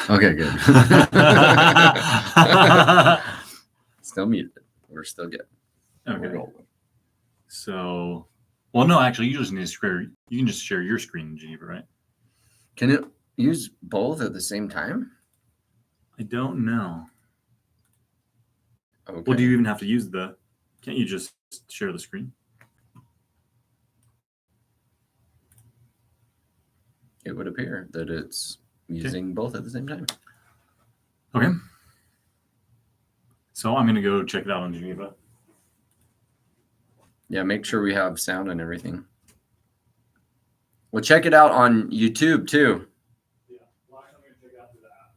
Okay, good. Still muted. We're still good. Okay. So, well, no, actually, you just need to share. You can just share your screen in Geneva, right? Can it use both at the same time? I don't know. Okay. Well, do you even have to use the? Can't you just share the screen? It would appear that it's using both at the same time. Okay. So I'm going to go check it out on Geneva. Yeah, make sure we have sound and everything. We'll check it out on YouTube too. Yeah, well, I'm going to check it out through the app.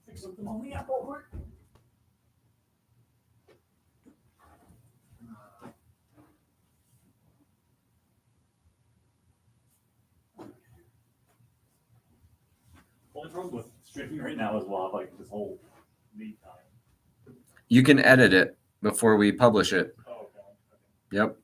Fix something on the app over. Only problem with streaming right now is we'll have like this whole lead time. You can edit it before we publish it. Oh, okay. Yep.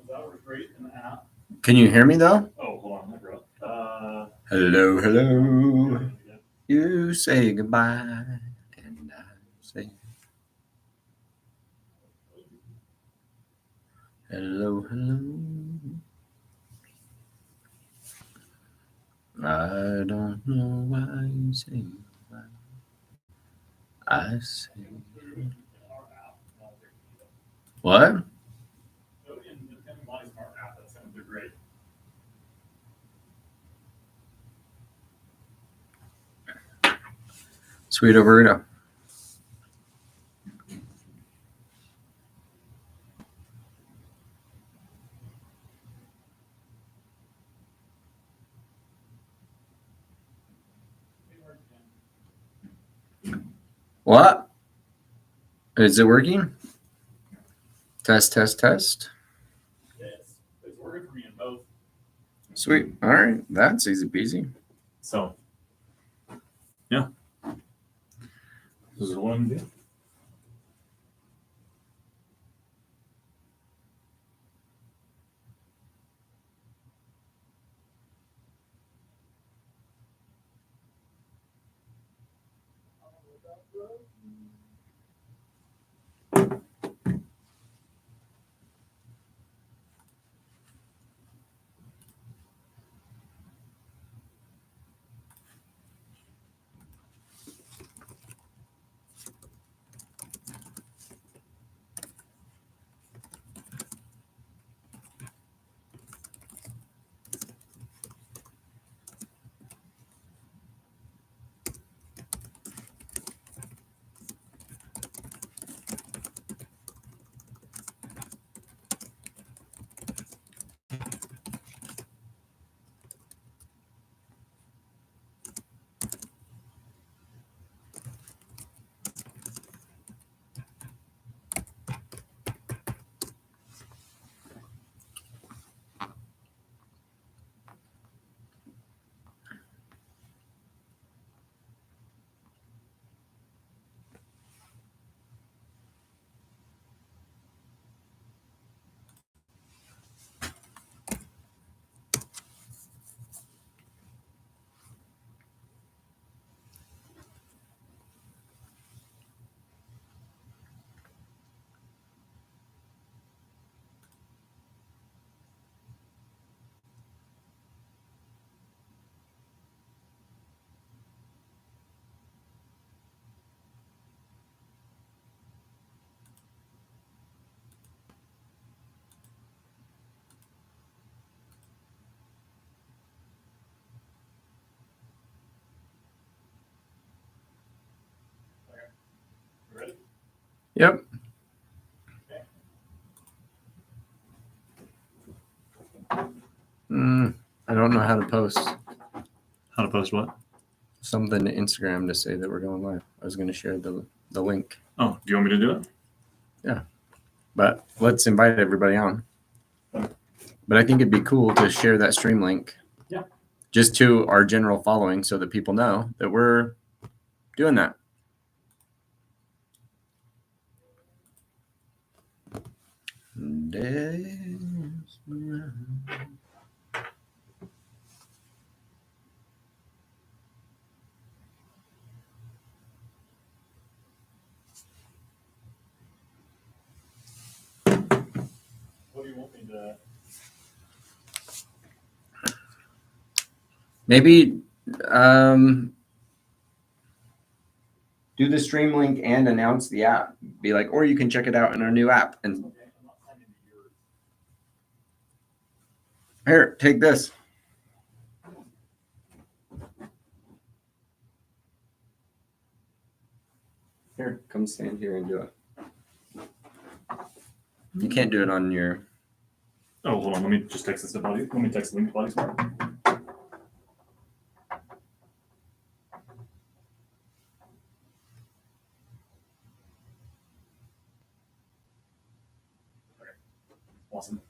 That works great in the app. Can you hear me though? Oh, hold on, I bro. Hello, hello. You say goodbye, and I say hello, hello. I don't know why you say goodbye. I say what? Sweet burrito. What? Is it working? Test, test, test. Yes, it's working for me in both. Sweet. All right. That's easy peasy. So, yeah. This is what I'm doing. Yep. I don't know how to post How to post what? something to Instagram to say that we're going live. I was going to share the link. Oh, do you want me to do it? But let's invite everybody on. But I think it'd be cool to share that stream link. Yeah. Just to our general following so that people know that we're doing that. What do you want me to? Maybe do the stream link and announce the app. Be like, or you can check it out in our new app. And here, take this. Here, come stand here and do it. You can't do it on your. Oh, hold on. Let me just text this to Body. Let me text the link to Body Smart. Okay. Awesome.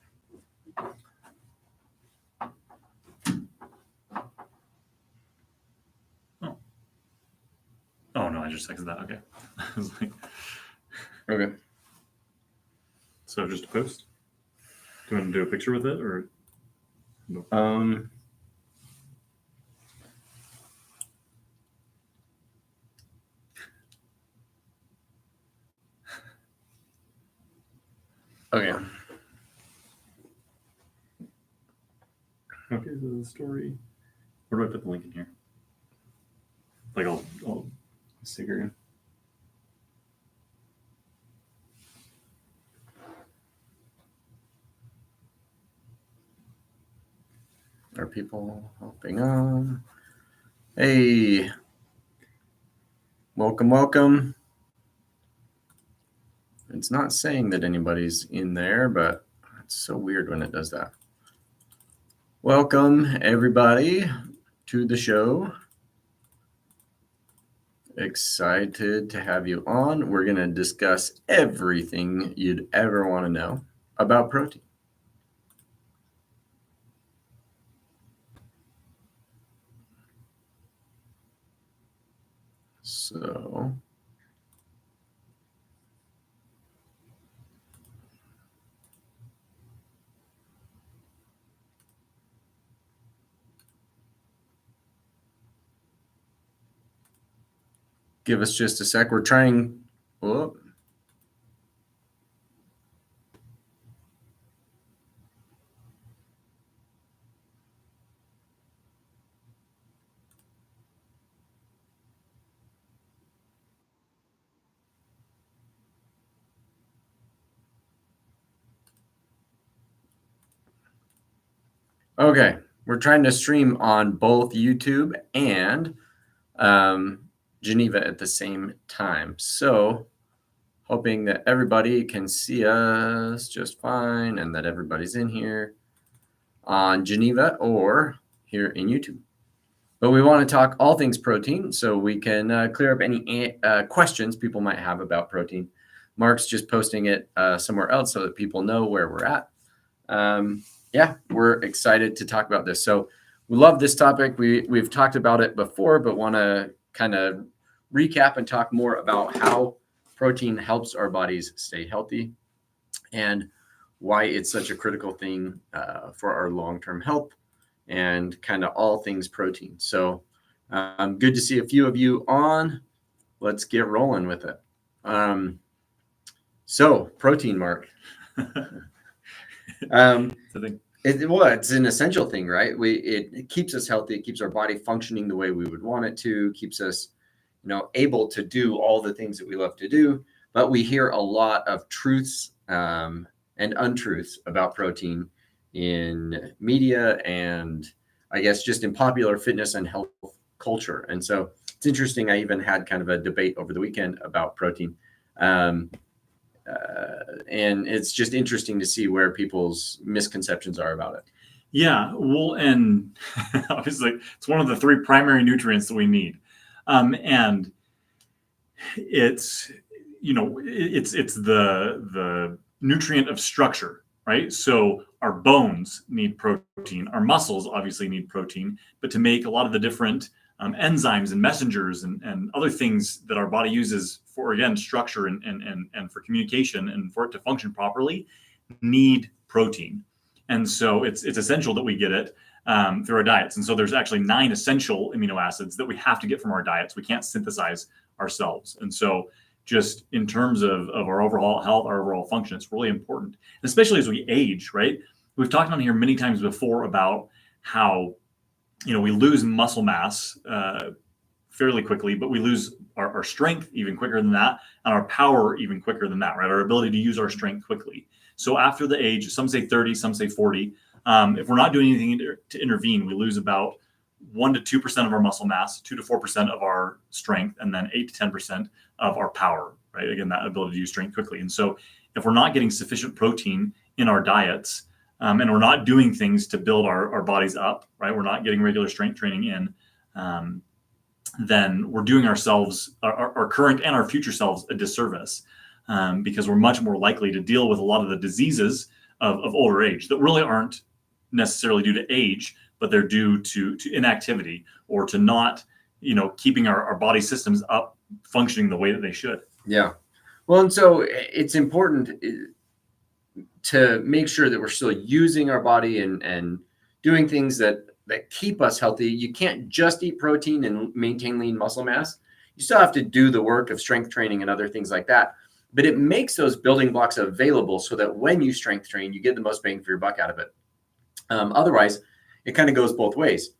Oh no, I just texted that. Okay. I was like, Okay. so just a post. Do you want to do a picture with it or? No. Okay. Okay, so the story. Where do I put the link in here? Like I'll See here. Are people hopping on? Hey. Welcome. It's not saying that anybody's in there, but it's so weird when it does that. Welcome, everybody, to the show. Excited to have you on. We're going to discuss everything you'd ever want to know about protein. So, give us just a sec. We're trying. Oh. Okay, we're trying to stream on both YouTube and Geneva at the same time. So, hoping that everybody can see us just fine and that everybody's in here on Geneva or here in YouTube. But we want to talk all things protein so we can clear up any questions people might have about protein. Mark's just posting it somewhere else so that people know where we're at. Yeah, we're excited to talk about this. So we love this topic. We've talked about it before, but want to kind of recap and talk more about how protein helps our bodies stay healthy and why it's such a critical thing for our long-term health and kind of all things protein. So good to see a few of you on. Let's get rolling with it. So protein, Mark. It's an essential thing, right? It keeps us healthy. It keeps our body functioning the way we would want it to. Keeps us, able to do all the things that we love to do. But we hear a lot of truths and untruths about protein in media and I guess just in popular fitness and health culture. And so it's interesting. I even had kind of a debate over the weekend about protein. and it's just interesting to see where people's misconceptions are about it. Yeah, well, and obviously it's one of the 3 primary nutrients that we need, and it's it's the nutrient of structure, right? So our bones need protein, our muscles obviously need protein, but to make a lot of the different enzymes and messengers and other things that our body uses for, again, structure and for communication and for it to function properly, need protein. And so it's essential that we get it through our diets. And so there's actually 9 essential amino acids that we have to get from our diets. We can't synthesize ourselves. And so just in terms of our overall health, our overall function, it's really important, especially as we age, right? We've talked on here many times before about how, we lose muscle mass fairly quickly, but we lose our strength even quicker than that, and our power even quicker than that, right? Our ability to use our strength quickly. So after the age, some say 30, some say 40, if we're not doing anything to intervene, we lose about 1 to 2% of our muscle mass, 2 to 4% of our strength, and then 8 to 10% of our power, right? Again, that ability to use strength quickly. And so if we're not getting sufficient protein in our diets, and we're not doing things to build our bodies up, right? We're not getting regular strength training in, then we're doing ourselves, our current and our future selves, a disservice, because we're much more likely to deal with a lot of the diseases of older age that really aren't necessarily due to age, but they're due to inactivity or to not, keeping our body systems up functioning the way that they should. Yeah. Well, and so it's important to make sure that we're still using our body and doing things that keep us healthy. You can't just eat protein and maintain lean muscle mass. You still have to do the work of strength training and other things like that. But it makes those building blocks available so that when you strength train, you get the most bang for your buck out of it. Otherwise, it kind of goes both ways.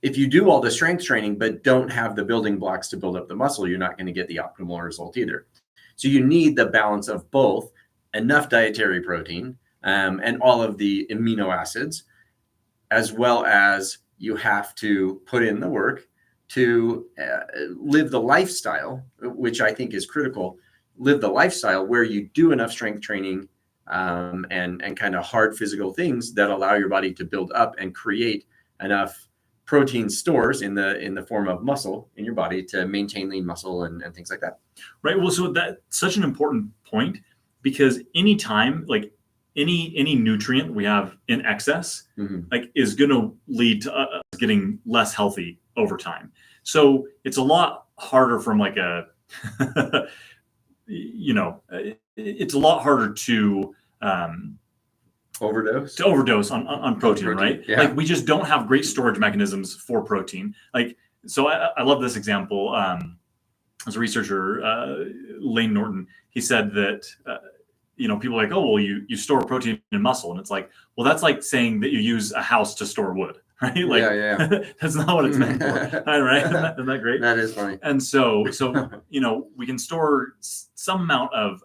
If you do all the strength training but don't have the building blocks to build up the muscle, you're not going to get the optimal result either. So you need the balance of both, enough dietary protein and all of the amino acids, as well as you have to put in the work to live the lifestyle, which I think is critical. Live the lifestyle where you do enough strength training and kind of hard physical things that allow your body to build up and create enough protein stores in the form of muscle in your body to maintain lean muscle and things like that. Right. Well, so that's such an important point, because anytime, like any nutrient we have in excess, like is going to lead to us getting less healthy over time. So it's a lot harder from like a, it's a lot harder to overdose on protein, right? Yeah. Like we just don't have great storage mechanisms for protein. Like, so I love this example. As a researcher, Lane Norton, he said that, people are like, oh, well, you store protein in muscle. And it's like, well, that's like saying that you use a house to store wood, right? Like, yeah. That's not what it's meant for, right? Isn't that great? That is funny. And so we can store some amount of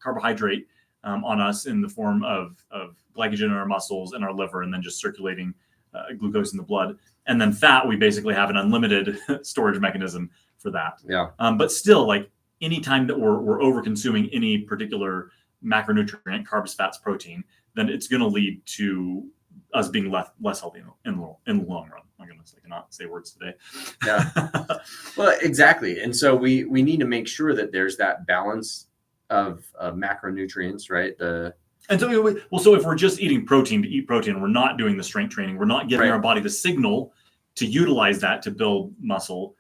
carbohydrate on us in the form of glycogen in our muscles and our liver, and then just circulating glucose in the blood. And then fat, we basically have an unlimited storage mechanism for that. Yeah. But still, like anytime that we're over consuming any particular macronutrient, carbs, fats, protein, then it's going to lead to us being less healthy in the long run. My goodness, I cannot say words today. Yeah. Well, exactly. And so we need to make sure that there's that balance of macronutrients, right? And so if we're just eating protein to eat protein, we're not doing the strength training, we're not giving our body the signal to utilize that to build muscle,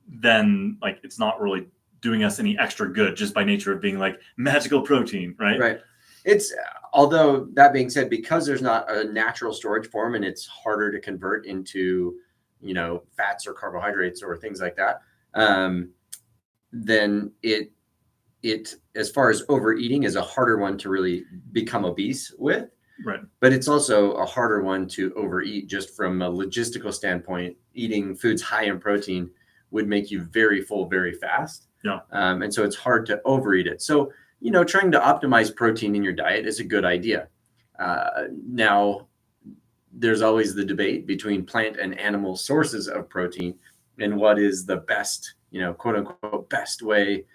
then like it's not really doing us any extra good just by nature of being like magical protein, right? Right. It's, although that being said, because there's not a natural storage form and it's harder to convert into, fats or carbohydrates or things like that, then it as far as overeating is a harder one to really become obese with. Right. But it's also a harder one to overeat just from a logistical standpoint. Eating foods high in protein would make you very full very fast. Yeah. And so it's hard to overeat it. So, trying to optimize protein in your diet is a good idea. Now, there's always the debate between plant and animal sources of protein and what is the best, quote unquote, best way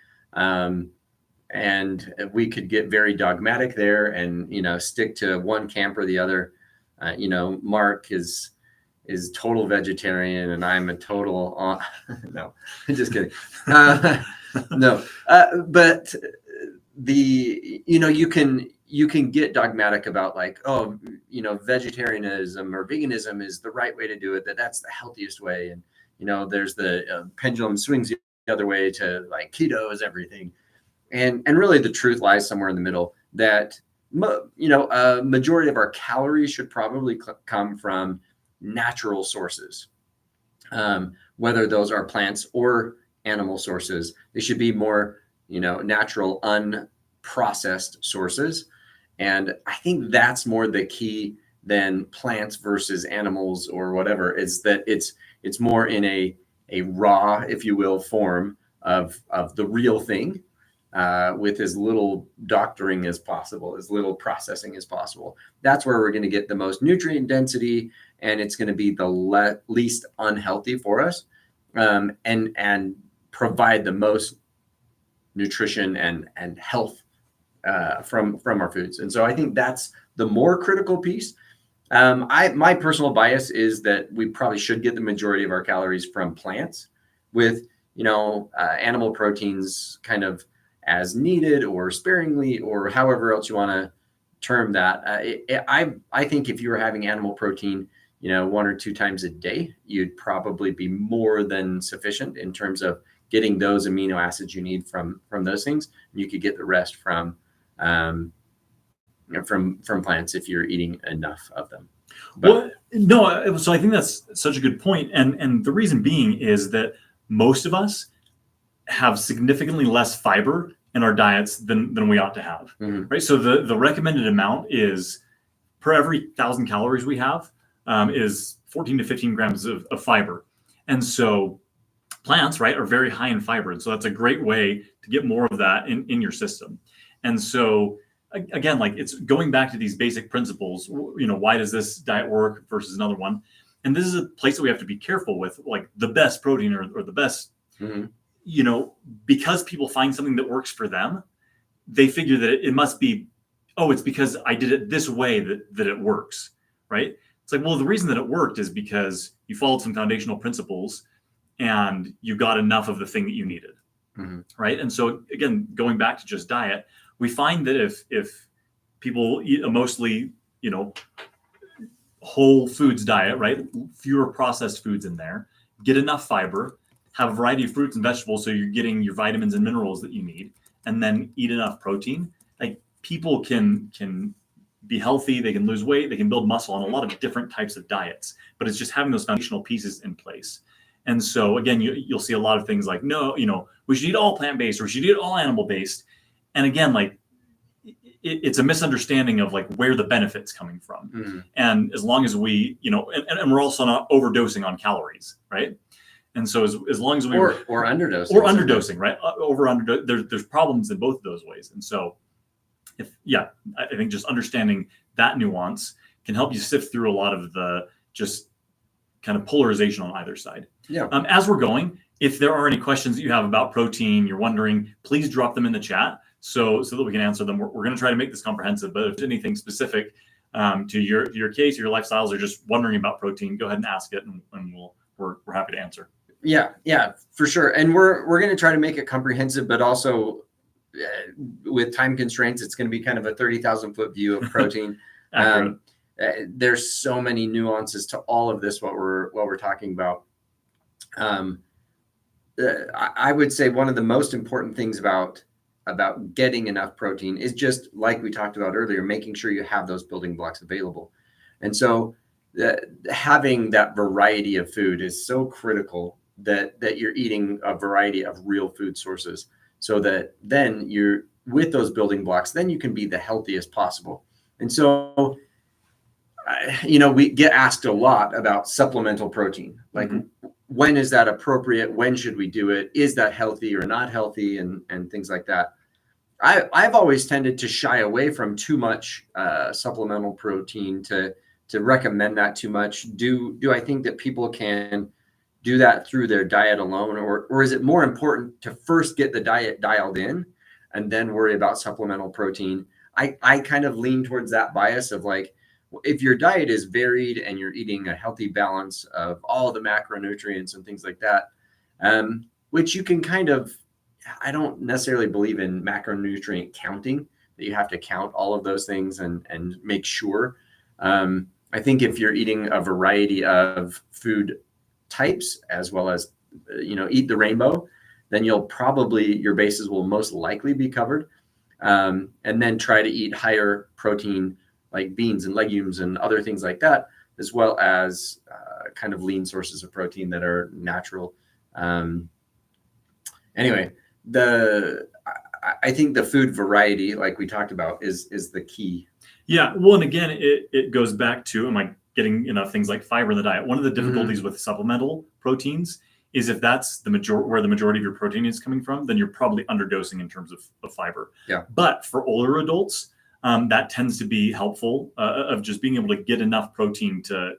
and we could get very dogmatic there and, stick to one camp or the other. Mark is total vegetarian and I'm a total no, just kidding. No, but you can get dogmatic about like, oh, vegetarianism or veganism is the right way to do it, that's the healthiest way. And, there's the pendulum swings the other way to like keto is everything. And really the truth lies somewhere in the middle, that, a majority of our calories should probably come from natural sources. Whether those are plants or animal sources, they should be more, natural, unprocessed sources. And I think that's more the key than plants versus animals or whatever, is that it's more in a raw, if you will, form of the real thing, with as little doctoring as possible, as little processing as possible. That's where we're going to get the most nutrient density, and it's going to be the least unhealthy for us, and provide the most nutrition and health from our foods. And so I think that's the more critical piece. My personal bias is that we probably should get the majority of our calories from plants, with animal proteins kind of as needed or sparingly, or however else you want to term that. I think if you were having animal protein, 1 or 2 times a day, you'd probably be more than sufficient in terms of getting those amino acids you need from those things. You could get the rest from plants if you're eating enough of them. Well, no, so I think that's such a good point. And the reason being is that most of us have significantly less fiber in our diets than we ought to have, right? So the recommended amount is, per every 1,000 calories we have, is 14 to 15 grams of fiber. And so plants, right, are very high in fiber. And so that's a great way to get more of that in your system. And so again, like, it's going back to these basic principles, why does this diet work versus another one? And this is a place that we have to be careful with, like the best protein or the best, because people find something that works for them, they figure that it must be, it's because I did it this way that it works, right? It's like, well, the reason that it worked is because you followed some foundational principles and you got enough of the thing that you needed, right? And so again, going back to just diet, we find that if people eat a mostly, whole foods diet, right, fewer processed foods in there, get enough fiber, have a variety of fruits and vegetables, so you're getting your vitamins and minerals that you need, and then eat enough protein, like, people can be healthy, they can lose weight, they can build muscle on a lot of different types of diets, but it's just having those foundational pieces in place. And so again, you'll see a lot of things like, no, we should eat all plant-based, or we should eat all animal-based. And again, like, it's a misunderstanding of like where the benefit's coming from. And as long as we, and we're also not overdosing on calories, right? And so as long as we or underdosing, right? There's problems in both of those ways. And so I think just understanding that nuance can help you sift through a lot of the just kind of polarization on either side. Yeah. As we're going, if there are any questions that you have about protein, you're wondering, please drop them in the chat so that we can answer them. We're going to try to make this comprehensive, but if there's anything specific to your case, your lifestyles, or just wondering about protein, go ahead and ask it, and we're happy to answer. Yeah, for sure. And we're going to try to make it comprehensive, but also with time constraints, it's going to be kind of a 30,000 foot view of protein. There's so many nuances to all of this, what we're talking about. I would say one of the most important things about getting enough protein is just like we talked about earlier, making sure you have those building blocks available. And so having that variety of food is so critical, that you're eating a variety of real food sources, so that then you're with those building blocks, then you can be the healthiest possible. And so, we get asked a lot about supplemental protein, like when is that appropriate? When should we do it? Is that healthy or not healthy? And things like that. I've always tended to shy away from too much supplemental protein, to recommend that too much. Do I think that people can do that through their diet alone, or is it more important to first get the diet dialed in, and then worry about supplemental protein. I kind of lean towards that bias of like, if your diet is varied and you're eating a healthy balance of all the macronutrients and things like that, which you can kind of, I don't necessarily believe in macronutrient counting, that you have to count all of those things and make sure. I think if you're eating a variety of food types as well as, eat the rainbow, then your bases will most likely be covered. And then try to eat higher protein like beans and legumes and other things like that, as well as kind of lean sources of protein that are natural. Anyway, I think the food variety, like we talked about, is the key. Yeah. Well, and again, it goes back to, am I getting enough things like fiber in the diet? One of the difficulties with supplemental proteins is if that's where the majority of your protein is coming from, then you're probably underdosing in terms of fiber. Yeah. But for older adults, that tends to be helpful of just being able to get enough protein to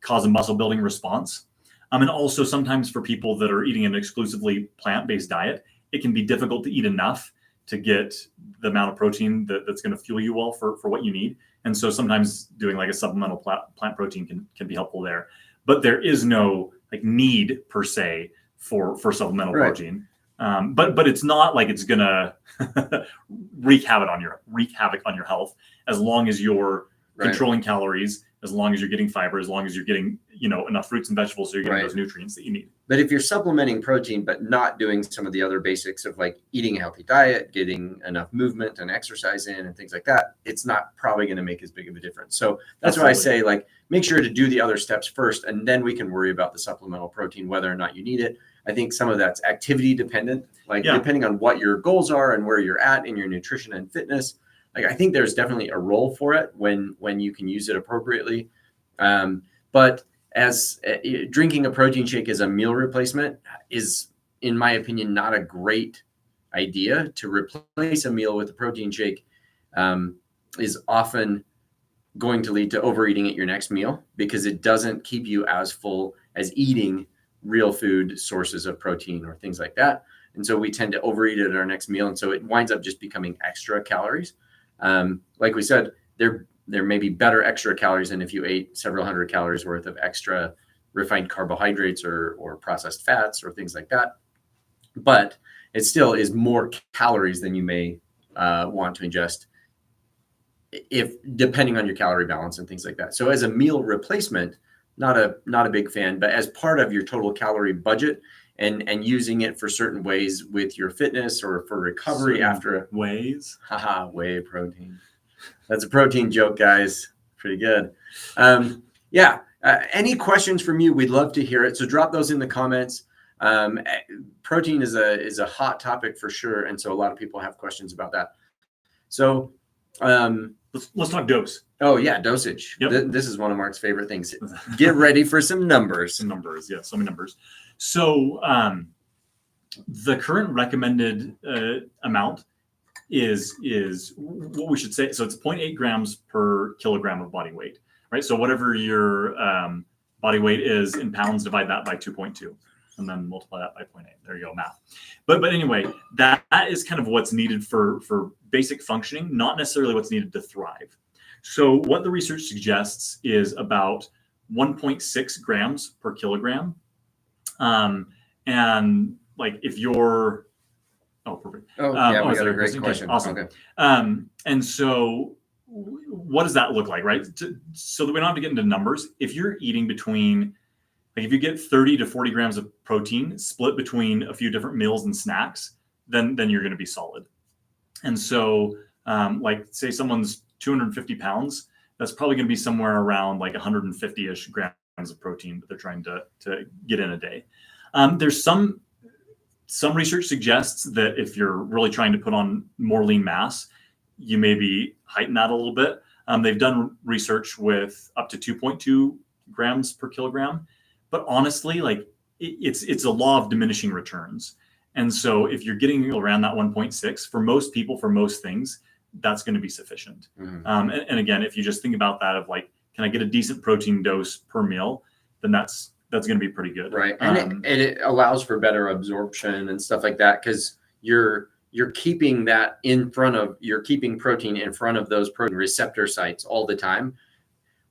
cause a muscle building response. And also sometimes for people that are eating an exclusively plant-based diet, it can be difficult to eat enough to get the amount of protein that's going to fuel you well for what you need. And so sometimes doing like a supplemental plant protein can be helpful there. But there is no need per se for supplemental protein. But it's not like it's gonna wreak havoc on your health, as long as you're controlling calories, as long as you're getting fiber, as long as you're getting enough fruits and vegetables, so you're getting those nutrients that you need. But if you're supplementing protein but not doing some of the other basics of like eating a healthy diet, getting enough movement and exercise in and things like that, it's not probably going to make as big of a difference. So that's why I say make sure to do the other steps first, and then we can worry about the supplemental protein, whether or not you need it. I think some of that's activity dependent, depending on what your goals are and where you're at in your nutrition and fitness. I think there's definitely a role for it when you can use it appropriately. But as drinking a protein shake as a meal replacement is, in my opinion, not a great idea. To replace a meal with a protein shake is often going to lead to overeating at your next meal, because it doesn't keep you as full as eating real food sources of protein or things like that. And so we tend to overeat at our next meal. And so it winds up just becoming extra calories. Like we said, there may be better extra calories than if you ate several hundred calories worth of extra refined carbohydrates or processed fats or things like that. But it still is more calories than you may want to ingest, if depending on your calorie balance and things like that. So as a meal replacement, not a big fan, but as part of your total calorie budget and using it for certain ways with your fitness or for recovery after ways. Whey protein. That's a protein joke, guys. Pretty good. Any questions from you? We'd love to hear it. So drop those in the comments. Protein is a hot topic for sure. And so a lot of people have questions about that. So let's talk dose. Oh yeah, dosage. Yep. This is one of Mark's favorite things. Get ready for some numbers. So many numbers. So the current recommended amount is what we should say. So it's 0.8 grams per kilogram of body weight, right? So whatever your body weight is in pounds, divide that by 2.2. And then multiply that by 0.8. There you go, math. But anyway, that is kind of what's needed for basic functioning, not necessarily what's needed to thrive. So what the research suggests is about 1.6 grams per kilogram. And like if you're, perfect. We got a great question. Awesome. Okay. And so what does that look like, right? So that we don't have to get into numbers. If you're eating between, if you get 30 to 40 grams of protein split between a few different meals and snacks, then you're going to be solid. And so say someone's 250 pounds, that's probably going to be somewhere around 150-ish grams of protein that they're trying to get in a day. There's some research suggests that if you're really trying to put on more lean mass, you maybe heighten that a little bit. They've done research with up to 2.2 grams per kilogram. But honestly, it's a law of diminishing returns. And so if you're getting around that 1.6, for most people, for most things, that's going to be sufficient. Mm-hmm. And again, if you just think about that of can I get a decent protein dose per meal, then that's going to be pretty good. Right. And it allows for better absorption and stuff like that, because you're you're keeping protein in front of those protein receptor sites all the time.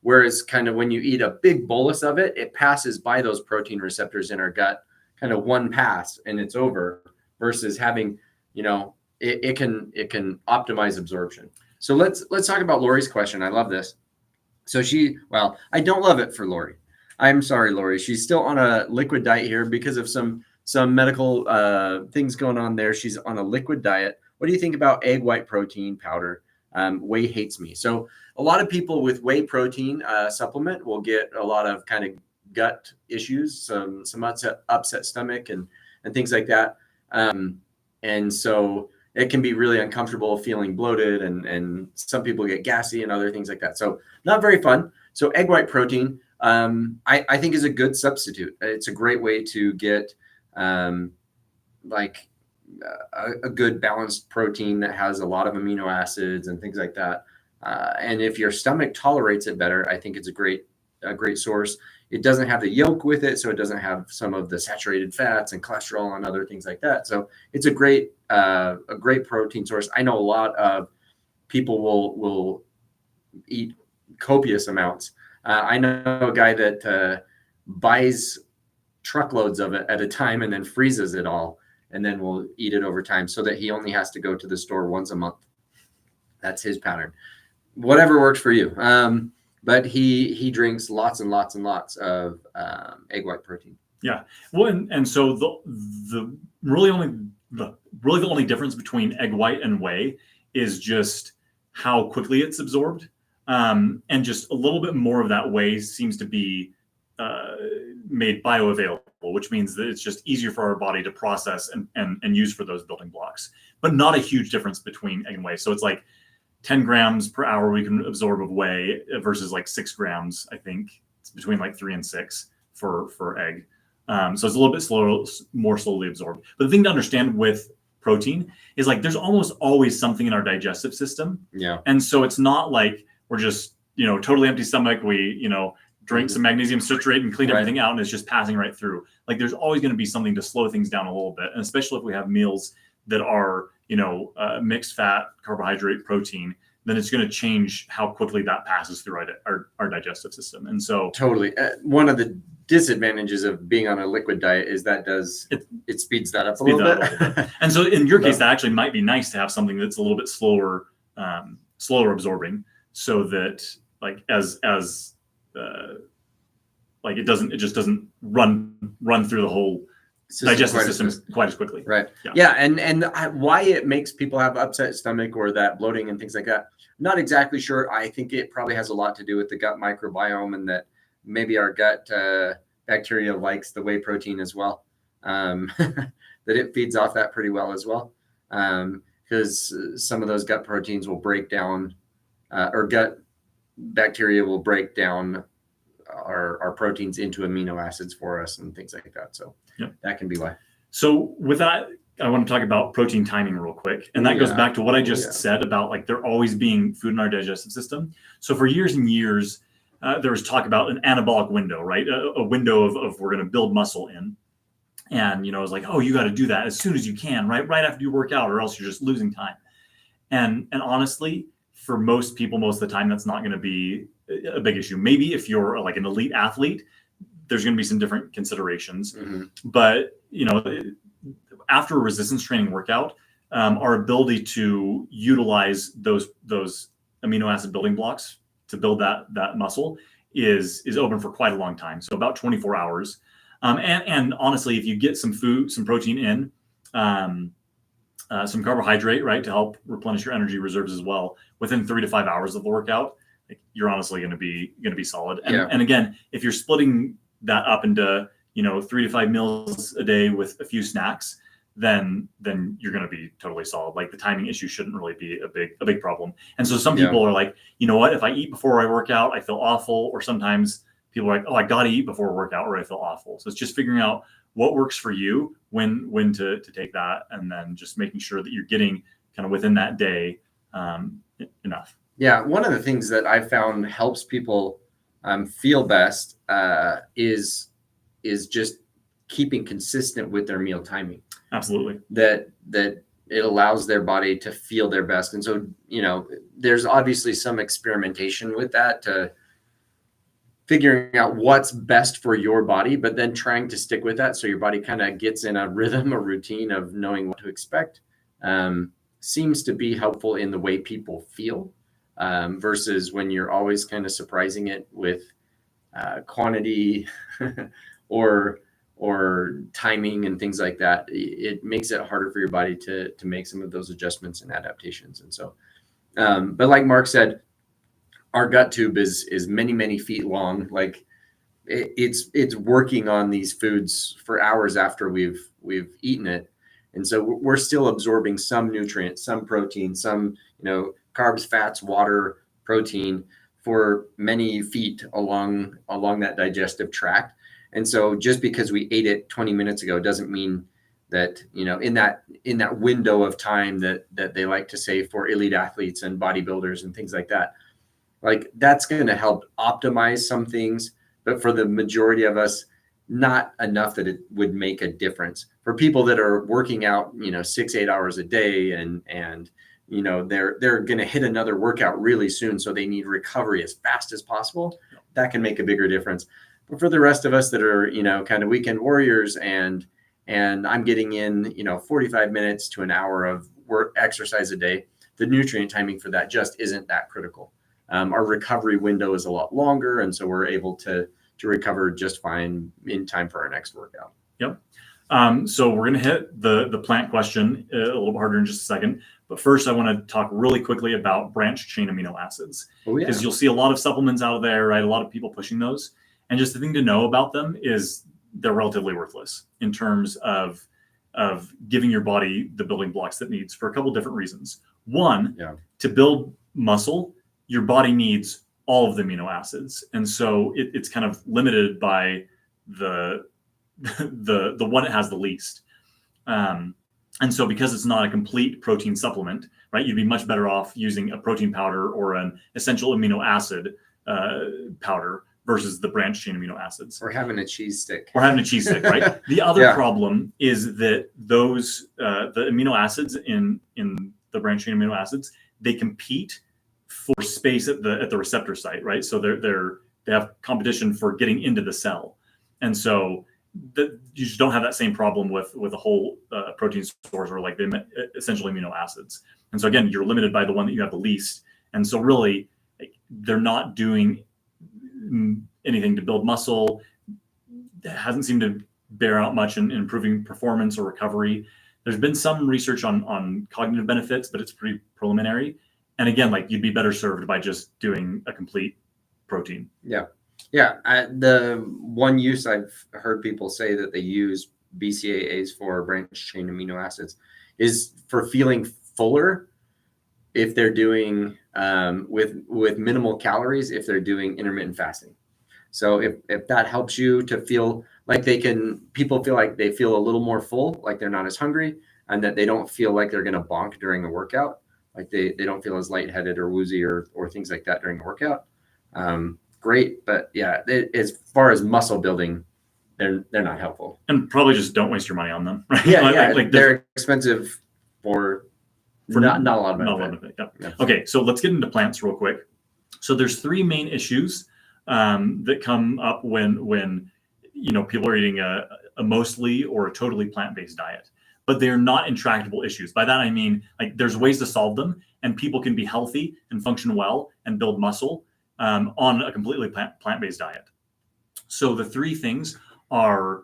Whereas kind of when you eat a big bolus of it, it passes by those protein receptors in our gut, kind of one pass and it's over, versus having, it can optimize absorption. So let's talk about Lori's question. I love this. So I don't love it for Lori. I'm sorry, Lori. She's still on a liquid diet here because of some medical things going on there. She's on a liquid diet. What do you think about egg white protein powder? Whey hates me. So a lot of people with whey protein supplement will get a lot of kind of gut issues, some upset stomach and things like that. And so it can be really uncomfortable, feeling bloated, and some people get gassy and other things like that. So not very fun. So egg white protein, I think is a good substitute. It's a great way to get a good balanced protein that has a lot of amino acids and things like that. And if your stomach tolerates it better, I think it's a great source. It doesn't have the yolk with it, so it doesn't have some of the saturated fats and cholesterol and other things like that. So it's a great protein source. I know a lot of people will eat copious amounts. I know a guy that buys truckloads of it at a time and then freezes it all, and then will eat it over time so that he only has to go to the store once a month. That's his pattern. Whatever works for you. But he drinks lots and lots and lots of egg white protein. Yeah. Well, and so the only difference between egg white and whey is just how quickly it's absorbed. And just a little bit more of that whey seems to be made bioavailable, which means that it's just easier for our body to process and use for those building blocks, but not a huge difference between egg and whey. So it's like 10 grams per hour we can absorb of whey versus like 6 grams. I think it's between like 3 and 6 for egg. So it's a little bit more slowly absorbed. But the thing to understand with protein is like there's almost always something in our digestive system. Yeah. And so it's not like we're just, totally empty stomach. We, drink some magnesium citrate and clean everything out and it's just passing right through. Like there's always going to be something to slow things down a little bit. And especially if we have meals that are, mixed fat, carbohydrate, protein, then it's going to change how quickly that passes through our digestive system. And so totally. One of the disadvantages of being on a liquid diet is that it speeds that up a little bit. And so in your case, that actually might be nice to have something that's a little bit slower absorbing, so that like it just doesn't run through the whole digestive system quite as quickly. Right. Yeah. And why it makes people have upset stomach or that bloating and things like that, not exactly sure. I think it probably has a lot to do with the gut microbiome, and that maybe our gut bacteria likes the whey protein as well. That it feeds off that pretty well as well. Because some of those gut proteins will break down, or gut bacteria will break down our proteins into amino acids for us and things like that. So that can be why. So with that, I want to talk about protein timing real quick. And that goes back to what I just said about like there always being food in our digestive system. So for years and years, there was talk about an anabolic window, right? A window of we're going to build muscle in. And, it was like, oh, you got to do that as soon as you can, right after you work out, or else you're just losing time. And honestly, for most people, most of the time, that's not going to be a big issue. Maybe if you're like an elite athlete, there's going to be some different considerations. Mm-hmm. But, after a resistance training workout, our ability to utilize those amino acid building blocks to build that muscle is open for quite a long time. So about 24 hours. And honestly, if you get some food, some protein in, some carbohydrate, right, to help replenish your energy reserves as well, within 3 to 5 hours of the workout, you're honestly going to be solid. And again, if you're splitting that up into 3 to 5 meals a day with a few snacks, then you're going to be totally solid. Like the timing issue shouldn't really be a big problem. And so some people are like, you know what, if I eat before I work out, I feel awful. Or sometimes people are like, oh, I got to eat before I work out or I feel awful. So it's just figuring out what works for you, when to take that, and then just making sure that you're getting kind of within that day enough. Yeah. One of the things that I found helps people feel best is just keeping consistent with their meal timing. Absolutely. That it allows their body to feel their best. And so, there's obviously some experimentation with that to figuring out what's best for your body, but then trying to stick with that so your body kind of gets in a rhythm, a routine of knowing what to expect. Seems to be helpful in the way people feel, versus when you're always kind of surprising it with quantity or timing and things like that. It makes it harder for your body to make some of those adjustments and adaptations. And so, but like Mark said, our gut tube is many feet long. Like it's working on these foods for hours after we've eaten it. And so we're still absorbing some nutrients, some protein, some, carbs, fats, water, protein for many feet along that digestive tract. And so just because we ate it 20 minutes ago doesn't mean that, in that window of time that they like to say for elite athletes and bodybuilders and things like that, like that's going to help optimize some things, but for the majority of us, not enough that it would make a difference. For people that are working out, 6-8 hours a day and they're going to hit another workout really soon, so they need recovery as fast as possible. That can make a bigger difference. But for the rest of us that are, kind of weekend warriors and I'm getting in, 45 minutes to an hour of work exercise a day, the nutrient timing for that just isn't that critical. Our recovery window is a lot longer, and so we're able to recover just fine in time for our next workout. Yep. So we're going to hit the plant question a little harder in just a second. But first, I want to talk really quickly about branched chain amino acids. Because you'll see a lot of supplements out there, right? A lot of people pushing those. And just the thing to know about them is they're relatively worthless in terms of giving your body the building blocks that it needs for a couple different reasons. One, to build muscle, your body needs all of the amino acids. And so it's kind of limited by the one it has the least. And so because it's not a complete protein supplement, right, you'd be much better off using a protein powder or an essential amino acid powder versus the branched chain amino acids. Or having a cheese stick. Right? The other problem is that those the amino acids in the branched chain amino acids, they compete for space at the receptor site, right? So they have competition for getting into the cell, and so you just don't have that same problem with a whole protein source or like the essential amino acids. And so again, you're limited by the one that you have the least. And so really, they're not doing anything to build muscle. It hasn't seemed to bear out much in improving performance or recovery. There's been some research on cognitive benefits, but it's pretty preliminary. And again, like you'd be better served by just doing a complete protein. Yeah. The one use I've heard people say that they use BCAAs for branched chain amino acids is for feeling fuller if they're doing with minimal calories, if they're doing intermittent fasting. So if that helps you to feel like people feel like they feel a little more full, like they're not as hungry, and that they don't feel like they're going to bonk during the workout. Like they don't feel as lightheaded or woozy or things like that during the workout. Great, but as far as muscle building, they're not helpful. And probably just don't waste your money on them. Right? Like they're expensive for not a lot of benefit. Yeah. Okay, so let's get into plants real quick. So there's three main issues that come up when people are eating a mostly or a totally plant-based diet. But they're not intractable issues. By that, I mean, like there's ways to solve them, and people can be healthy and function well and build muscle on a completely plant-based diet. So the three things are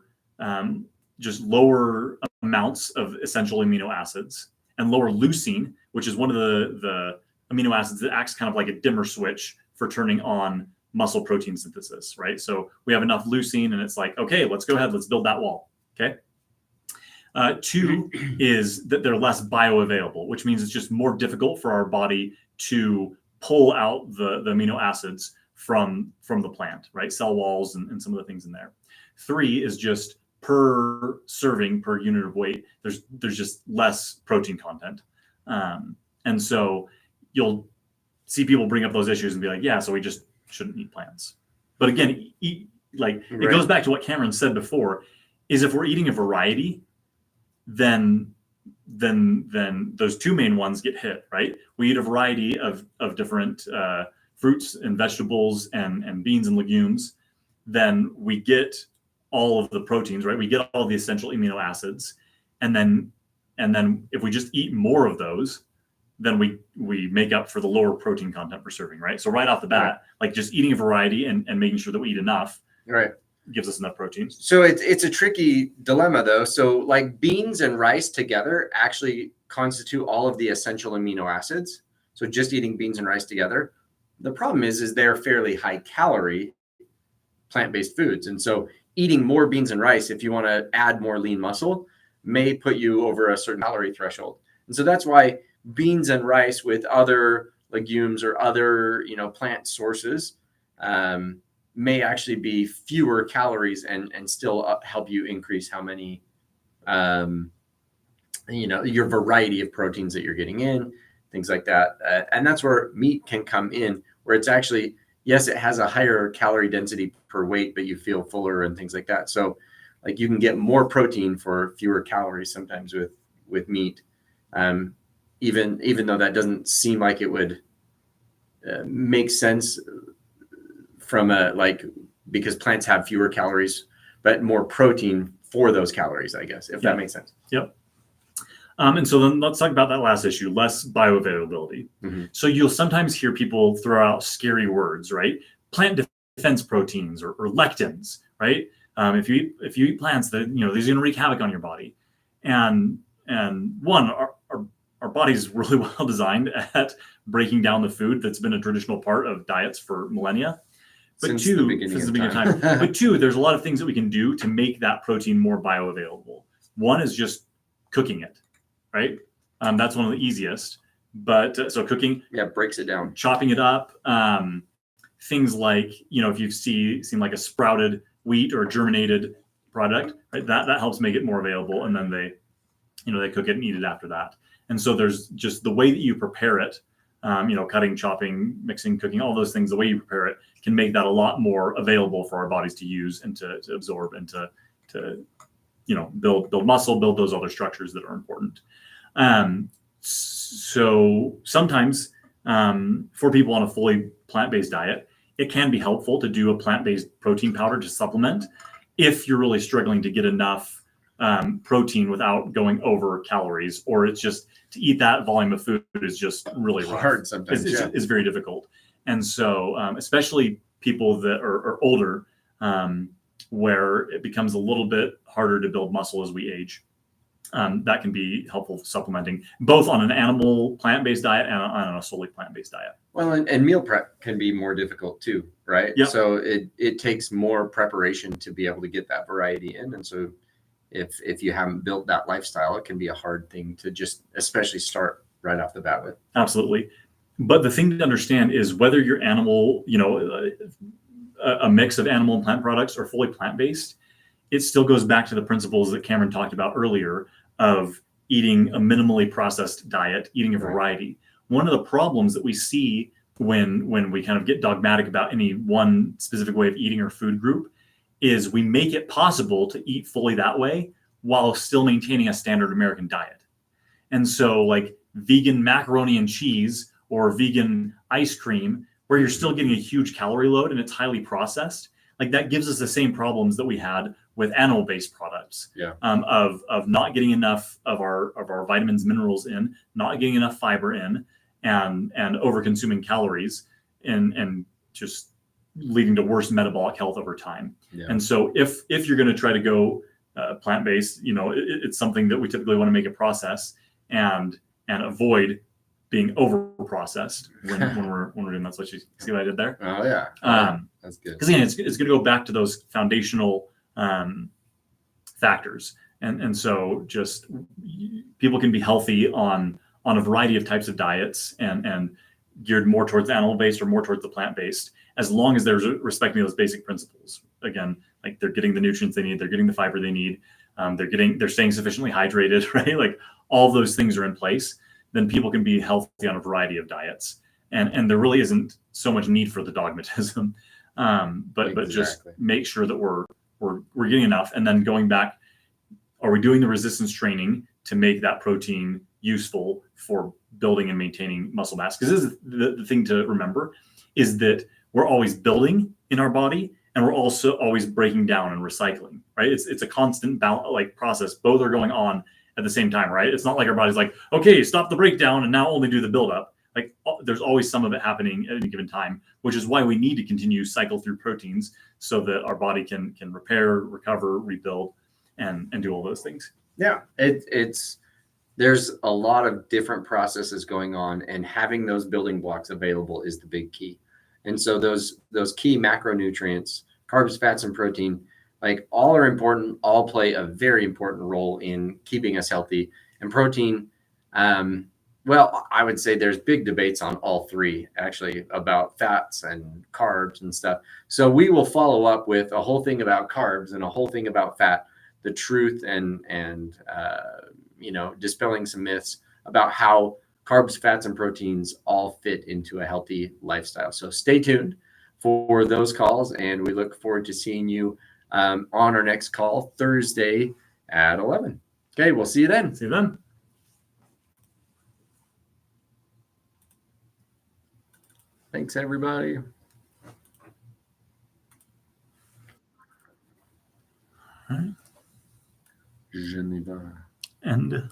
just lower amounts of essential amino acids and lower leucine, which is one of the amino acids that acts kind of like a dimmer switch for turning on muscle protein synthesis, right? So we have enough leucine and it's like, okay, let's go ahead, let's build that wall, okay? Two is that they're less bioavailable, which means it's just more difficult for our body to pull out the amino acids from the plant, right? Cell walls and some of the things in there. Three is just per serving, per unit of weight, there's just less protein content. And so you'll see people bring up those issues and be like, yeah, so we just shouldn't eat plants. But again, it goes back to what Cameron said before, is if we're eating a variety, then then those two main ones get hit, right? We eat a variety of different fruits and vegetables and beans and legumes. Then we get all of the proteins, right? We get all the essential amino acids, and then if we just eat more of those, then we make up for the lower protein content per serving, right? So right off the bat, like just eating a variety and making sure that we eat enough, right, gives us enough protein. So it's a tricky dilemma though. So like beans and rice together actually constitute all of the essential amino acids. So just eating beans and rice together. The problem is they're fairly high calorie plant-based foods. And so eating more beans and rice, if you want to add more lean muscle, may put you over a certain calorie threshold. And so that's why beans and rice with other legumes or other, plant sources, may actually be fewer calories and still help you increase how many, your variety of proteins that you're getting in, things like that. And that's where meat can come in, where it's actually, yes, it has a higher calorie density per weight, but you feel fuller and things like that. So like you can get more protein for fewer calories sometimes with meat, even though that doesn't seem like it would make sense from because plants have fewer calories, but more protein for those calories, I guess, if that makes sense. Yep. And so then let's talk about that last issue, less bioavailability. Mm-hmm. So you'll sometimes hear people throw out scary words, right? Plant defense proteins or lectins, right? If you eat plants, that these are going to wreak havoc on your body. And one, our body's really well designed at breaking down the food that's been a traditional part of diets for millennia. But since the beginning of time. But two, there's a lot of things that we can do to make that protein more bioavailable. One is just cooking it, right? That's one of the easiest. But so cooking, breaks it down, chopping it up. Things like if you've seen like a sprouted wheat or a germinated product, right? That helps make it more available, and then they cook it and eat it after that. And so there's just the way that you prepare it. Cutting, chopping, mixing, cooking, all those things, the way you prepare it can make that a lot more available for our bodies to use and to absorb and to build muscle, build those other structures that are important. So sometimes for people on a fully plant-based diet, it can be helpful to do a plant-based protein powder to supplement if you're really struggling to get enough protein without going over calories, or it's just to eat that volume of food is just really hard sometimes. It's very difficult. And so especially people that are older, where it becomes a little bit harder to build muscle as we age, that can be helpful supplementing both on an animal plant-based diet and on a solely plant-based diet. Well, and meal prep can be more difficult too, right? Yep. So it takes more preparation to be able to get that variety in. And so if you haven't built that lifestyle, it can be a hard thing to just especially start right off the bat with. Absolutely. But the thing to understand is whether your animal, a mix of animal and plant products or fully plant-based, it still goes back to the principles that Cameron talked about earlier of eating a minimally processed diet, eating a variety. One of the problems that we see when we kind of get dogmatic about any one specific way of eating or food group is we make it possible to eat fully that way while still maintaining a standard American diet. And so like vegan macaroni and cheese or vegan ice cream, where you're still getting a huge calorie load and it's highly processed, like that gives us the same problems that we had with animal-based products, of not getting enough of our vitamins, minerals in, not getting enough fiber in, and over consuming calories and just leading to worse metabolic health over time. And so if you're going to try to go plant-based, it's something that we typically want to make a process and avoid being over processed when we're doing that. So you see what I did there? Oh yeah. That's good. Because again, it's going to go back to those foundational factors. And so just people can be healthy on a variety of types of diets and geared more towards the animal-based or more towards the plant-based, as long as they're respecting those basic principles. Again, like they're getting the nutrients they need, they're getting the fiber they need, they're staying sufficiently hydrated, right? Like all of those things are in place, then people can be healthy on a variety of diets. And there really isn't so much need for the dogmatism, but just make sure that we're getting enough. And then going back, are we doing the resistance training to make that protein useful for building and maintaining muscle mass. Because this is the thing to remember is that we're always building in our body, and we're also always breaking down and recycling, right? It's a constant process. Both are going on at the same time, right? It's not like our body's like, okay, stop the breakdown and now only do the buildup. Like there's always some of it happening at any given time, which is why we need to continue cycle through proteins so that our body can repair, recover, rebuild, and do all those things. Yeah, there's a lot of different processes going on, and having those building blocks available is the big key. And so those key macronutrients, carbs, fats, and protein, like all are important, all play a very important role in keeping us healthy. And protein, well, I would say there's big debates on all three, actually, about fats and carbs and stuff. So we will follow up with a whole thing about carbs and a whole thing about fat, the truth and dispelling some myths about how carbs, fats, and proteins all fit into a healthy lifestyle. So stay tuned for those calls, and we look forward to seeing you on our next call Thursday at 11. Okay, we'll see you then. See you then. Thanks, everybody. All right. Geneva. And